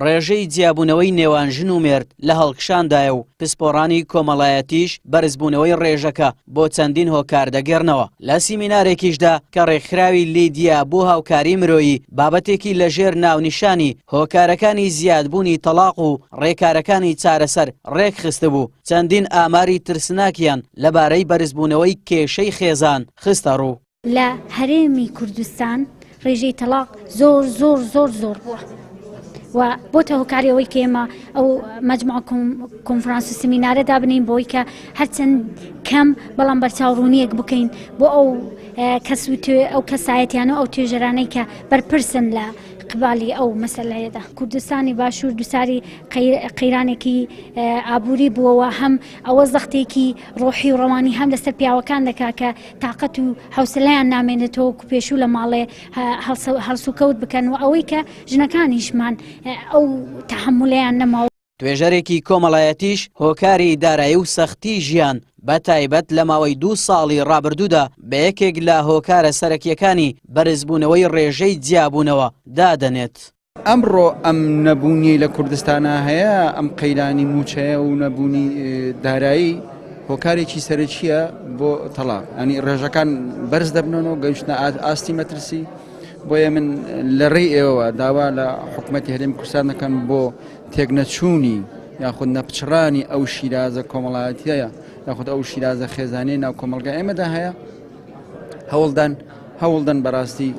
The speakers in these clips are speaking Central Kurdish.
ڕێژەی جیابوونەوەی نێوان ژن و مێرد لە هەڵکشاندایە و پسپۆڕانی کۆمەڵایەتیش بەرزبوونەوەی ڕێژەکە بۆ چەندین هۆکار دەگەڕنەوە. لە سیمینارێکیشدا کە ڕێکخراوی لیدیا بۆ هاوکاری مرۆیی بابەتێکی لەژێر ناونیشانی هۆکارەکانی زیادبوونی تەلاق و ڕێکارەکانی چارەسەر ڕێک خستە بوو، چەندین ئاماری ترسناکیان لەبارەی بەرزبوونەوەی کێشەی خێزان خستە ڕوو. لە هەرێمی کوردستان ڕێژەی تەلاق زۆر زۆر زۆر زۆر بووە و بۆتە هۆکاریەوەی کێمە ئەو مەجموعە کۆنفرانس و سیمینارە دابنین بۆی کە هەرچەند کەم بەڵام بەرچاوڕوونیەک بکەین بۆ ئەو ئەو کەسایەتیانە ئەو توێژەرانەی کە بەرپرسن لە قبالی ئەو مەسەلەیەدا. کوردستانی باشوور دووساری قەیرانێکی ئابووری بووەوە، هەم ئەوە زەختێکی ڕۆحی و ڕەوانی هەم لەسەر پیاوەکان دەکا کە تااقەت و حوسلەیان نامێنێتەوە و پێشوو لە ماڵێ هەڵسوکەوت بکەن و ئەوەی کە ژنەکانیشمان ئەو تەحملەیان نەماوە. توێژەرێکی کۆمەڵایەتیش هۆکاری دارایی و سەختی ژیان بە تایبەت لە ماوەی 2 ساڵی ڕابردوودا بە یەکێک لە هۆکارە سەرەکیەکانی بەرزبوونەوەی ڕێژەی جیابوونەوە دادەنێت. ئەمڕۆ ئەم نەبوونی لە کوردستانە هەیە، ئەم قەیرانی موچەیە و نەبوونی دارایی هۆکارێکی سەرەکیە بۆ تەلاق، ینی ڕێژەکان بەرز دەبنەوە گەیشتنە ئاستی مەترسی. بۆیە من لە ڕێی ئێوە داوا لە حکوومەتی هەرێمی کوردستان دەکەم بۆ تێکنەچوونی یاخود نەپچڕانی ئەو شیرازە کۆمەڵایەتیەیە یاخود ئەو شیرازە خێزانەی ناو کۆمەلگا ئێمەدا هەیە، هەوڵدان بەڕاستی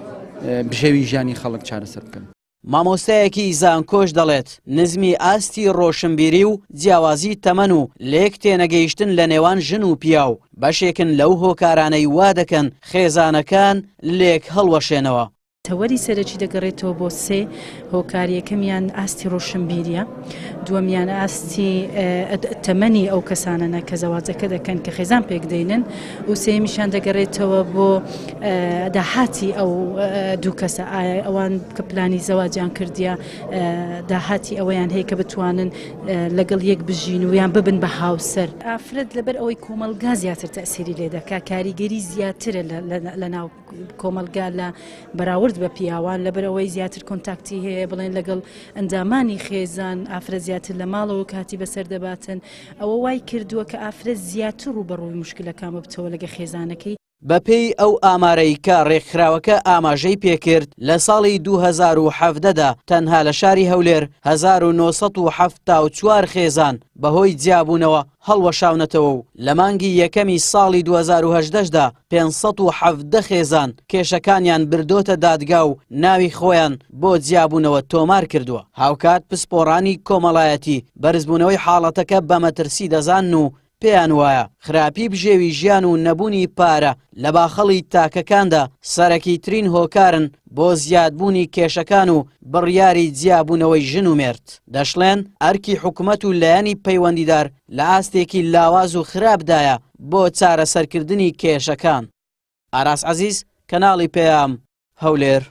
بژێوی ژیانی خەڵک چارەسەر بکەن. مامۆستایەکی زانکۆش دەڵێت نزمی ئاستی ڕۆشنبیری و جیاوازی تەمەن و لێک تێنەگەیشتن لە نێوان ژن و پیا و بەشێکن لەو هۆکارانەی وا دەکەن خێزانەکان لێک هەڵوەشێنەوە. تەوەری سەرەکی دەگەڕێتەوە بۆ 3 هۆکار. یەکەمیان ئاستی ڕۆشنبیریە، دووەمیان ئاستی تەمەنی ئەو کەسانەنە کە زەواجەکە دەکەن کە خێزان پێکدەینن، و سێمیشان دەگەڕێتەوە بۆ داهاتی ئەو دوو کەسە، ئایا ئەوان کە پلانی زەواجیان کردیە داهاتی ئەوەیان هەیە کە بتوانن لەگەڵ یەک بژین و یان ببن بە هاوسەر. ئافرەت لەبەر ئەوەی کۆمەلگا زیاتر تەسیری لێ دەکا، کاریگەری زیاترە لە ناو کۆمەلگا لە بەراورد بە پیاوان، لەبەر ئەوەی زیاتر کۆنتاکتی هەیە بڵێن لەگەڵ ئەندامانی خێزان، ئافرەت زیاتر لە ماڵەوە کاتی بەسەر دەباتن. ئەوە وای کردووە کە ئافرەت زیاتر و بەڕووی مشکلەکان ببتەوە لەگە خێزانەکەی. بەپێی ئەو ئامارەی کە ڕێکخراوەکە ئاماژەی پێکرد لە ساڵی 2017دا تەنها لە شاری هەولێر 1974 خێزان بەهۆی جیابوونەوە هەڵوەشاونەتەوە و لە مانگی یەکەمی ساڵی 2018دا 517 خێزان کێشەکانیان بردۆتە دادگا و ناوی خۆیان بۆ جیابوونەوە تۆمار کردووە. هاوکات پسپۆڕانی کۆمەڵایەتی بەرزبوونەوەی حاڵەتەکە بە مەترسی دەزان و پێیان وایە خراپی بژێوی ژیان و نەبوونی پارە لە باخەڵی تاکەکاندا سەرەکی ترین هۆکارن بۆ زیادبوونی کێشەکان و بڕیاری جیابوونەوەی ژن و مێرد. دەشڵێن ئەرکی حکوومەت و لایەنی پەیوەندیدار لە ئاستێکی لاواز و خراپدایە بۆ چارەسەرکردنی کێشەکان. ئاراس عەزیز، کەناڵی پێام، هەولێر.